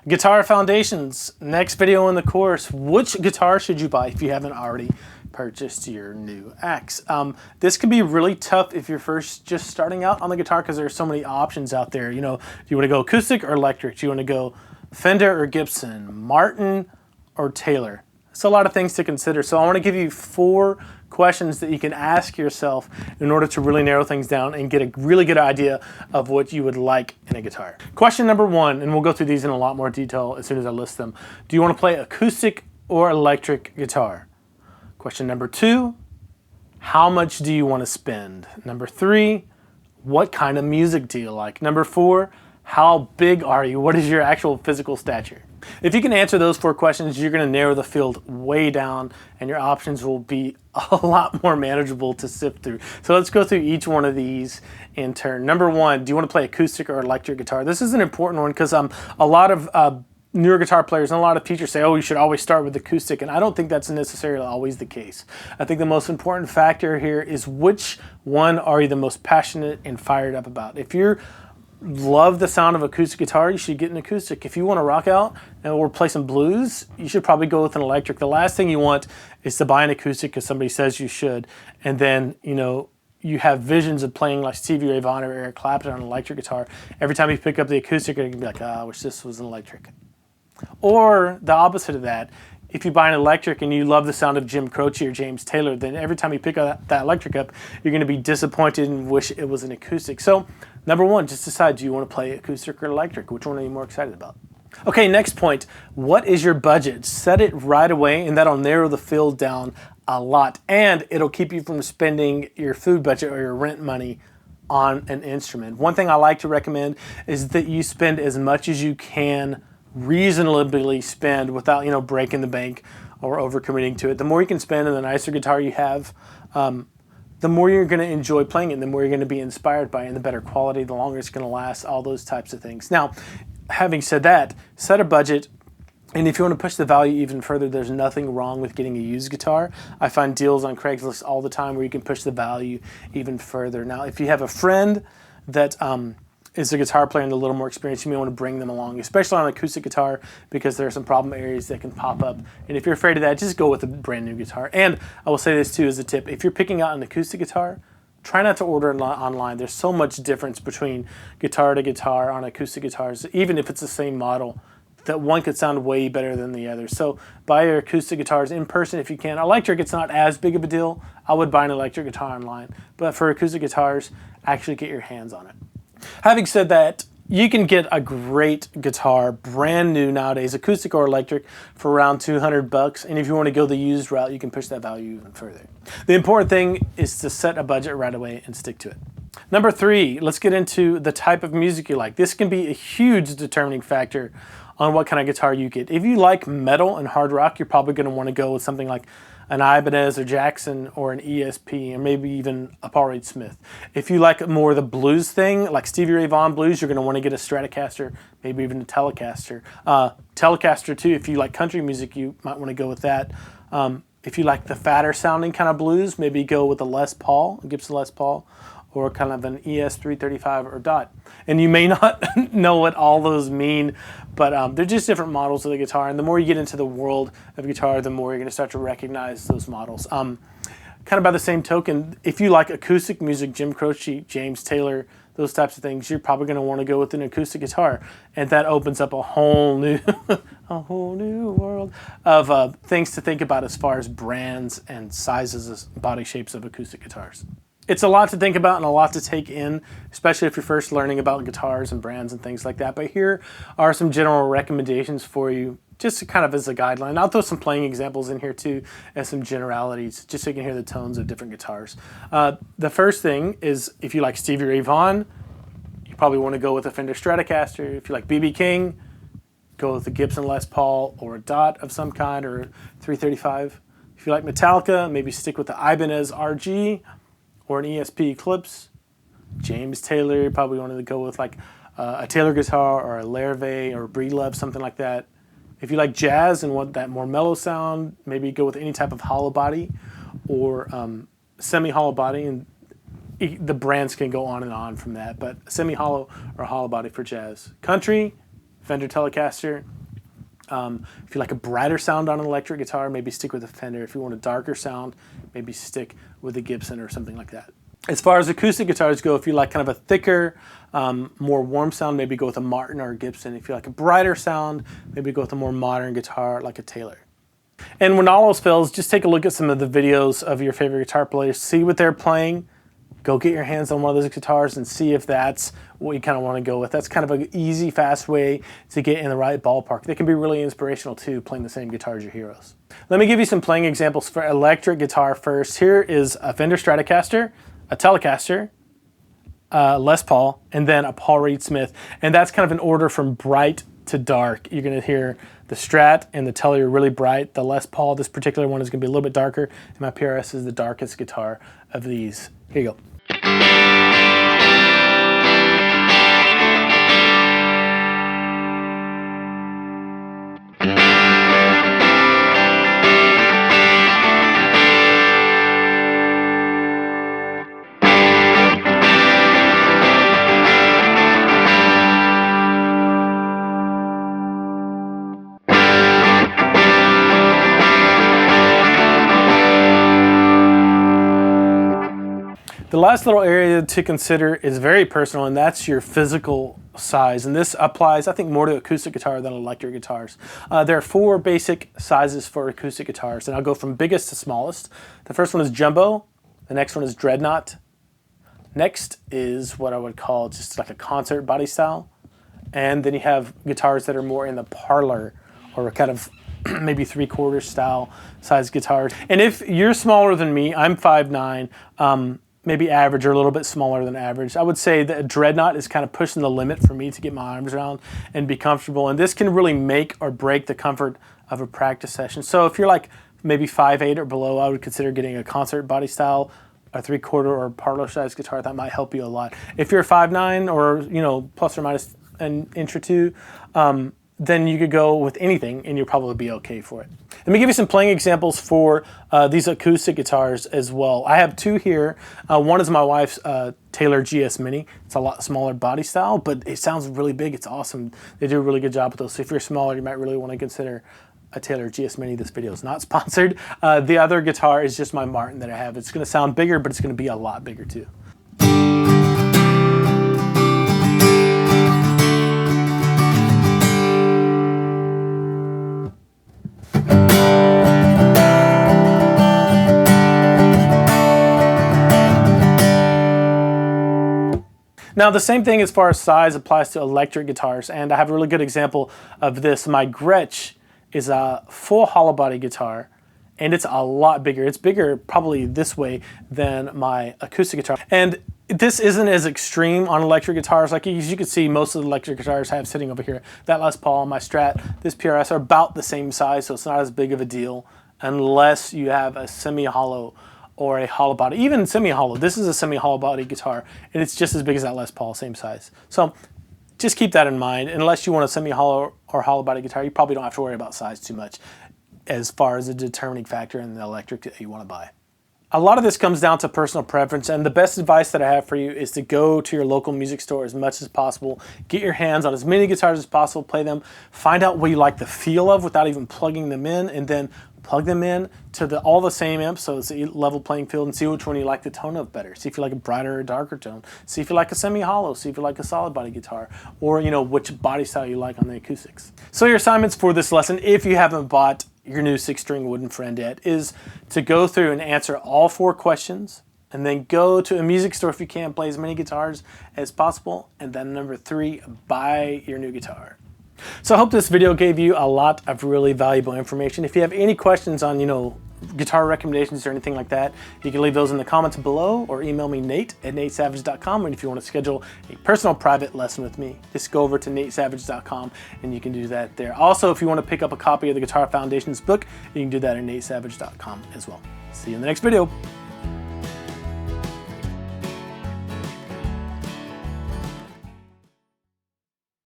Guitar foundations. Next video in the course. Which guitar should you buy if you haven't already purchased your new axe? This can be really tough if you're just starting out on the guitar because there's so many options out there. You know, do you want to go acoustic or electric? Do you want to go Fender or Gibson, Martin or Taylor? It's a lot of things to consider. So I want to give you 4 questions that you can ask yourself in order to really narrow things down and get a really good idea of what you would like in a guitar. Question number 1, and we'll go through these in a lot more detail as soon as I list them. Do you want to play acoustic or electric guitar? Question number 2, how much do you want to spend? Number 3, what kind of music do you like? Number 4, how big are you? What is your actual physical stature? If you can answer those 4 questions, you're going to narrow the field way down and your options will be a lot more manageable to sift through. So let's go through each one of these in turn. Number 1, do you want to play acoustic or electric guitar? This is an important one because a lot of newer guitar players and a lot of teachers say, oh, you should always start with acoustic, and I don't think that's necessarily always the case. I think the most important factor here is which one are you the most passionate and fired up about. If you're love the sound of acoustic guitar, you should get an acoustic. If you want to rock out or play some blues, you should probably go with an electric. The last thing you want is to buy an acoustic because somebody says you should, and then you have visions of playing like Stevie Ray Vaughan or Eric Clapton on an electric guitar. Every time you pick up the acoustic, you're gonna be like, I wish this was an electric. Or the opposite of that, if you buy an electric and you love the sound of Jim Croce or James Taylor, then every time you pick up that electric up, you're going to be disappointed and wish it was an acoustic. So, number 1, just decide, do you want to play acoustic or electric? Which one are you more excited about? Okay, next point. What is your budget? Set it right away, and that'll narrow the field down a lot. And it'll keep you from spending your food budget or your rent money on an instrument. One thing I like to recommend is that you spend as much as you can reasonably spend without breaking the bank or overcommitting to it. The more you can spend and the nicer guitar you have, the more you're going to enjoy playing it, and the more you're going to be inspired by it, and the better quality, the longer it's going to last, all those types of things. Now, having said that, set a budget, and if you want to push the value even further, there's nothing wrong with getting a used guitar. I find deals on Craigslist all the time where you can push the value even further. Now, if you have a friend that is a guitar player and a little more experience, you may want to bring them along, especially on an acoustic guitar, because there are some problem areas that can pop up. And if you're afraid of that, just go with a brand new guitar. And I will say this too as a tip, if you're picking out an acoustic guitar, try not to order it online. There's so much difference between guitar to guitar on acoustic guitars, even if it's the same model, that one could sound way better than the other. So buy your acoustic guitars in person if you can. Electric, it's not as big of a deal. I would buy an electric guitar online. But for acoustic guitars, actually get your hands on it. Having said that, you can get a great guitar, brand new nowadays, acoustic or electric, for around $200. And if you want to go the used route, you can push that value even further. The important thing is to set a budget right away and stick to it. Number 3, let's get into the type of music you like. This can be a huge determining factor on what kind of guitar you get. If you like metal and hard rock, you're probably going to want to go with something like an Ibanez or Jackson or an ESP, or maybe even a Paul Reed Smith. If you like more the blues thing, like Stevie Ray Vaughan blues, you're going to want to get a Stratocaster, maybe even a Telecaster. Telecaster too, if you like country music, you might want to go with that. If you like the fatter sounding kind of blues, maybe go with a Les Paul, a Gibson Les Paul, or kind of an ES335 or Dot. And you may not know what all those mean, but they're just different models of the guitar. And the more you get into the world of guitar, the more you're going to start to recognize those models. Kind of by the same token, if you like acoustic music, Jim Croce, James Taylor, those types of things, you're probably going to want to go with an acoustic guitar. And that opens up a whole new world of things to think about as far as brands and sizes, body shapes of acoustic guitars. It's a lot to think about and a lot to take in, especially if you're first learning about guitars and brands and things like that. But here are some general recommendations for you, just kind of as a guideline. I'll throw some playing examples in here too, as some generalities, just so you can hear the tones of different guitars. The first thing is, if you like Stevie Ray Vaughan, you probably want to go with a Fender Stratocaster. If you like B.B. King, go with a Gibson Les Paul or a Dot of some kind, or a 335. If you like Metallica, maybe stick with the Ibanez RG, or an ESP Eclipse. James Taylor, you probably wanted to go with like a Taylor guitar or a Larrivee or a Breedlove, something like that. If you like jazz and want that more mellow sound, maybe go with any type of hollow body or semi-hollow body, and the brands can go on and on from that, but semi-hollow or hollow body for jazz. Country, Fender Telecaster. If you like a brighter sound on an electric guitar, maybe stick with a Fender. If you want a darker sound, maybe stick with a Gibson or something like that. As far as acoustic guitars go, if you like kind of a thicker, more warm sound, maybe go with a Martin or a Gibson. If you like a brighter sound, maybe go with a more modern guitar like a Taylor. And when all else fails, just take a look at some of the videos of your favorite guitar players, see what they're playing, go get your hands on one of those guitars and see if that's what you kind of want to go with. That's kind of an easy, fast way to get in the right ballpark. They can be really inspirational too, playing the same guitar as your heroes. Let me give you some playing examples for electric guitar first. Here is a Fender Stratocaster, a Telecaster, Les Paul, and then a Paul Reed Smith. And that's kind of an order from bright to dark. You're going to hear the Strat and the Tele are really bright. The Les Paul, this particular one, is going to be a little bit darker. And my PRS is the darkest guitar of these. Here you go. The last little area to consider is very personal, and that's your physical size. And this applies, I think, more to acoustic guitar than electric guitars. There are 4 basic sizes for acoustic guitars, and I'll go from biggest to smallest. The first one is jumbo. The next one is dreadnought. Next is what I would call just like a concert body style. And then you have guitars that are more in the parlor or kind of maybe 3/4 style size guitars. And if you're smaller than me, I'm 5'9", maybe average or a little bit smaller than average, I would say that a dreadnought is kind of pushing the limit for me to get my arms around and be comfortable. And this can really make or break the comfort of a practice session. So if you're like maybe 5'8" or below, I would consider getting a concert body style, a 3/4 or parlor size guitar. That might help you a lot. If you're 5'9" or, you know, plus or minus an inch or two, then you could go with anything and you'll probably be okay for it. Let me give you some playing examples for these acoustic guitars as well. I have 2 here. One is my wife's Taylor GS Mini. It's a lot smaller body style, but it sounds really big. It's awesome. They do a really good job with those. So if you're smaller, you might really want to consider a Taylor GS Mini. This video is not sponsored. The other guitar is just my Martin that I have. It's going to sound bigger, but it's going to be a lot bigger too. Now the same thing as far as size applies to electric guitars, and I have a really good example of this. My Gretsch is a full hollow body guitar, and it's a lot bigger. It's bigger probably this way than my acoustic guitar. And this isn't as extreme on electric guitars. Like as you can see, most of the electric guitars I have sitting over here, that Les Paul, my Strat, this PRS are about the same size, so it's not as big of a deal unless you have a semi-hollow or a hollow body. Even semi-hollow, this is a semi-hollow body guitar, and it's just as big as that Les Paul, same size. So just keep that in mind. Unless you want a semi-hollow or hollow body guitar, you probably don't have to worry about size too much as far as a determining factor in the electric that you want to buy. A lot of this comes down to personal preference, and the best advice that I have for you is to go to your local music store as much as possible. Get your hands on as many guitars as possible, play them, find out what you like the feel of without even plugging them in, and then plug them in to all the same amps so it's a level playing field, and see which one you like the tone of better. See if you like a brighter or darker tone. See if you like a semi-hollow. See if you like a solid body guitar, or you know which body style you like on the acoustics. So your assignments for this lesson, if you haven't bought your new 6-string wooden friend yet, is to go through and answer all 4 questions, and then go to a music store if you can, play as many guitars as possible, and then number 3, buy your new guitar. So I hope this video gave you a lot of really valuable information. If you have any questions on, guitar recommendations or anything like that, you can leave those in the comments below or email me, nate@natesavage.com. And if you want to schedule a personal private lesson with me, just go over to natesavage.com and you can do that there. Also, if you want to pick up a copy of the Guitar Foundations book, you can do that at natesavage.com as well. See you in the next video.